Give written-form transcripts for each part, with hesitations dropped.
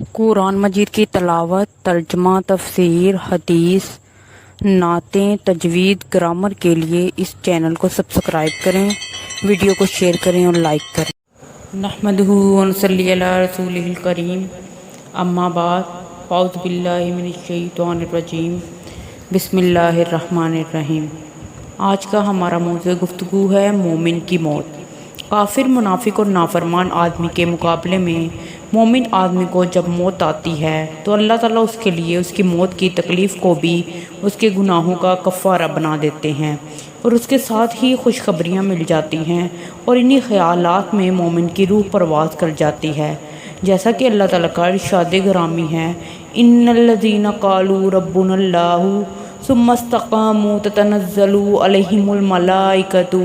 قرآن مجید کی تلاوت، ترجمہ، تفسیر، حدیث، نعتیں، تجوید، گرامر کے لیے اس چینل کو سبسکرائب کریں، ویڈیو کو شیئر کریں اور لائک کریں۔ نحمدہ و نصلی علی رسولہ الکریم، اما بعد، اعوذ باللہ من الشیطان الرجیم، بسم اللہ الرحمن الرحیم۔ آج کا ہمارا موضوع گفتگو ہے مومن کی موت۔ کافر، منافق اور نافرمان آدمی کے مقابلے میں مومن آدمی کو جب موت آتی ہے تو اللہ تعالیٰ اس کے لیے اس کی موت کی تکلیف کو بھی اس کے گناہوں کا کفارہ بنا دیتے ہیں، اور اس کے ساتھ ہی خوشخبریاں مل جاتی ہیں، اور انہی خیالات میں مومن کی روح پرواز کر جاتی ہے، جیسا کہ اللہ تعالیٰ کا ارشاد گرامی ہے، ان الذین قالوا ربنا اللہ ثم استقاموا تتنزل علیہم الملائکۃ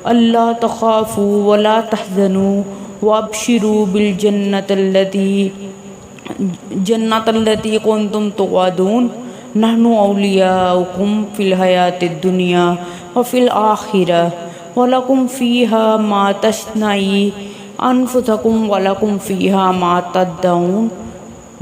الا تخافوا ولا تحزنوا وابشروا بالجنۃ التي کنتم توعدون نحن اولیاؤکم فی الحیاۃ الدنیا وفی الآخرہ ولکم فیہا ما تشتہی انفسکم ولکم فیہا ما تدعون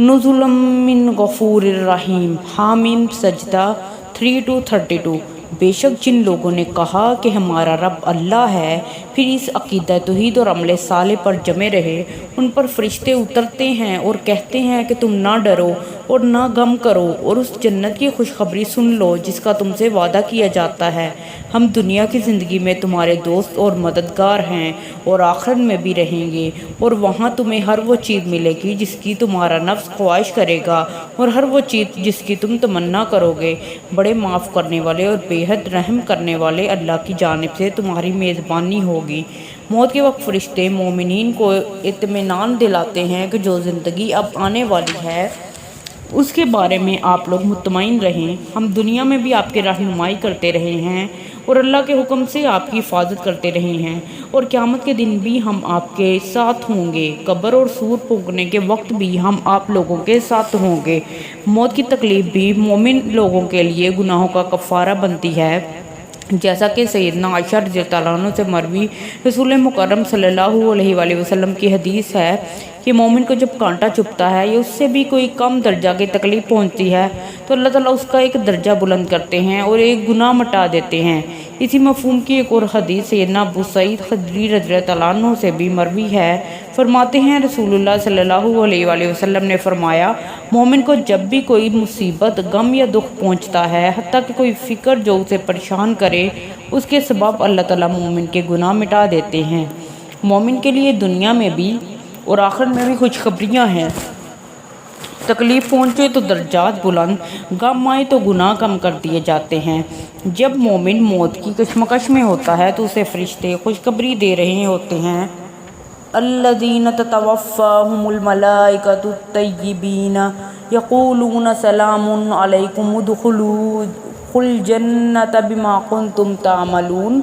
نزلا من غفور الرحیم۔ حامیم سجدہ 3-32۔ بے شک جن لوگوں نے کہا کہ ہمارا رب اللہ ہے، پھر اس عقیدہ توحید اور عمل صالح پر جمے رہے، ان پر فرشتے اترتے ہیں اور کہتے ہیں کہ تم نہ ڈرو اور نہ غم کرو، اور اس جنت کی خوشخبری سن لو جس کا تم سے وعدہ کیا جاتا ہے۔ ہم دنیا کی زندگی میں تمہارے دوست اور مددگار ہیں، اور آخرت میں بھی رہیں گے، اور وہاں تمہیں ہر وہ چیز ملے گی جس کی تمہارا نفس خواہش کرے گا، اور ہر وہ چیز جس کی تم تمنا کرو گے۔ بڑے معاف کرنے والے اور بے حد رحم کرنے والے اللہ کی جانب سے تمہاری میزبانی ہوگی۔ موت کے وقت فرشتے مومنین کو اطمینان دلاتے ہیں کہ جو زندگی اب آنے والی ہے اس کے بارے میں آپ لوگ مطمئن رہیں۔ ہم دنیا میں بھی آپ کی رہنمائی کرتے رہے ہیں اور اللہ کے حکم سے آپ کی حفاظت کرتے رہے ہیں، اور قیامت کے دن بھی ہم آپ کے ساتھ ہوں گے۔ قبر اور سور پھونکنے کے وقت بھی ہم آپ لوگوں کے ساتھ ہوں گے۔ موت کی تکلیف بھی مومن لوگوں کے لیے گناہوں کا کفارہ بنتی ہے، جیسا کہ سیدنا عائشہ رضی اللہ عنہ سے مروی رسول مکرم صلی اللہ علیہ وآلہ وسلم کی حدیث ہے کہ مومن کو جب کانٹا چبھتا ہے یا اس سے بھی کوئی کم درجہ کی تکلیف پہنچتی ہے تو اللہ تعالیٰ اس کا ایک درجہ بلند کرتے ہیں اور ایک گناہ مٹا دیتے ہیں۔ اسی مفہوم کی ایک اور حدیث سیدنا ابو سعید خدری رضی اللہ عنہ سے بھی مروی ہے۔ فرماتے ہیں رسول اللہ صلی اللہ علیہ وآلہ وسلم نے فرمایا، مومن کو جب بھی کوئی مصیبت، غم یا دکھ پہنچتا ہے، حتیٰ کہ کوئی فکر جو اسے پریشان کرے، اس کے سبب اللہ تعالیٰ مومن کے گناہ مٹا دیتے ہیں۔ مومن کے لیے دنیا میں بھی اور آخرت میں بھی خوشخبریاں ہیں۔ تکلیف پہنچے تو درجات بلند، غم آئے تو گناہ کم کر دیے جاتے ہیں۔ جب مومن موت کی کشمکش میں ہوتا ہے تو اسے فرشتے خوشخبری دے رہے ہوتے ہیں، الذین تتوفاہم الملائکۃ الطیبین یقولون سلام علیکم ادخلوا الجنۃ بما کنتم تعملون۔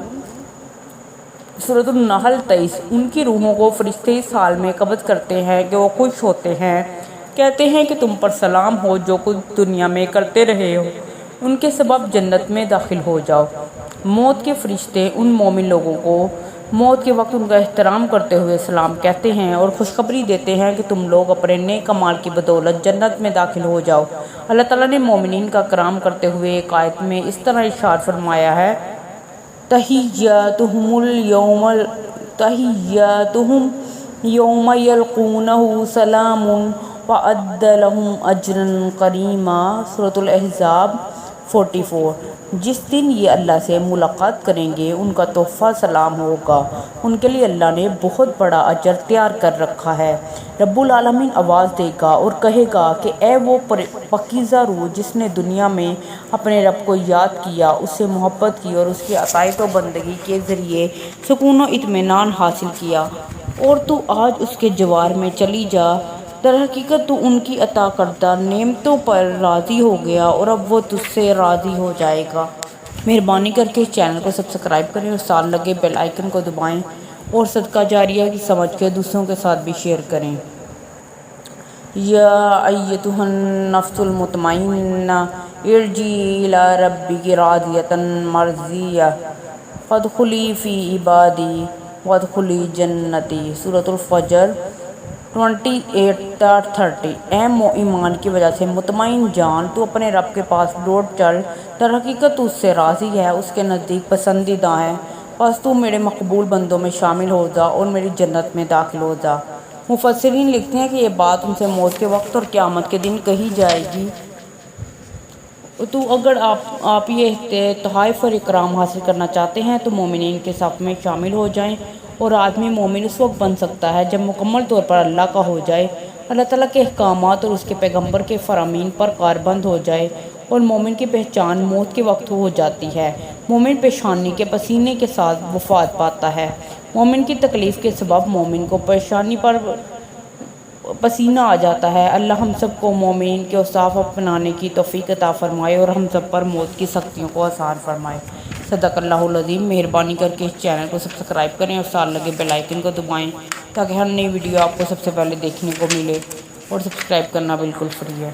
سورۃ النحل 23۔ ان کی روحوں کو فرشتے اس حال میں قبض کرتے ہیں کہ وہ خوش ہوتے ہیں، کہتے ہیں کہ تم پر سلام ہو، جو کچھ دنیا میں کرتے رہے ہو ان کے سبب جنت میں داخل ہو جاؤ۔ موت کے فرشتے ان مومن لوگوں کو موت کے وقت ان کا احترام کرتے ہوئے سلام کہتے ہیں اور خوشخبری دیتے ہیں کہ تم لوگ اپنے نیک اعمال کی بدولت جنت میں داخل ہو جاؤ۔ اللہ تعالیٰ نے مومنین کا کرام کرتے ہوئے ایک آیت میں اس طرح ارشاد فرمایا ہے، تحیّاتُہم یوم یلقونہ سلام وأعد لهم اجرا کریما۔ سورۃ الاحزاب 44۔ جس دن یہ اللہ سے ملاقات کریں گے ان کا تحفہ سلام ہوگا، ان کے لیے اللہ نے بہت بڑا اجر تیار کر رکھا ہے۔ رب العالمین آواز دے گا اور کہے گا کہ اے وہ پاکیزہ روح جس نے دنیا میں اپنے رب کو یاد کیا، اس سے محبت کی اور اس کی اطاعت و بندگی کے ذریعے سکون و اطمینان حاصل کیا، اور تو آج اس کے جوار میں چلی جا۔ در حقیقت تو ان کی عطا کردہ نعمتوں پر راضی ہو گیا اور اب وہ تجھ سے راضی ہو جائے گا۔ مہربانی کر کے اس چینل کو سبسکرائب کریں اور ساتھ لگے بیل آئیکن کو دبائیں، اور صدقہ جاریہ کی سمجھ کے دوسروں کے ساتھ بھی شیئر کریں۔ یا ایتھا النفس المطمئنہ ارجعی الی ربک راضیۃ مرضیہ فادخلی فی عبادی وادخلی جنتی۔ سورۃ الفجر 28-30 اے ایمان کی وجہ سے مطمئن جان، تو اپنے رب کے پاس لوٹ چل، در حقیقت تو اس سے راضی ہے، اس کے نزدیک پسندیدہ ہے، بس تو میرے مقبول بندوں میں شامل ہو جا اور میری جنت میں داخل ہو جا۔ مفسرین لکھتے ہیں کہ یہ بات ان سے موت کے وقت اور قیامت کے دن کہی جائے گی۔ تو اگر آپ یہ تحائف اور اکرام حاصل کرنا چاہتے ہیں تو مومنین کے صف میں شامل ہو جائیں، اور آدمی مومن اس وقت بن سکتا ہے جب مکمل طور پر اللہ کا ہو جائے، اللہ تعالیٰ کے احکامات اور اس کے پیغمبر کے فرامین پر کاربند ہو جائے، اور مومن کی پہچان موت کے وقت ہو جاتی ہے۔ مومن پیشانی کے پسینے کے ساتھ وفات پاتا ہے۔ مومن کی تکلیف کے سبب مومن کو پیشانی پر پسینہ آ جاتا ہے۔ اللہ ہم سب کو مومنین کے اوصاف اپنانے کی توفیق عطا فرمائے اور ہم سب پر موت کی سختیوں کو آسان فرمائے۔ صدق اللہ العظیم۔ مہربانی کر کے اس چینل کو سبسکرائب کریں اور ساتھ لگے بیل آئیکن کو دبائیں تاکہ ہر نئی ویڈیو آپ کو سب سے پہلے دیکھنے کو ملے، اور سبسکرائب کرنا بالکل فری ہے۔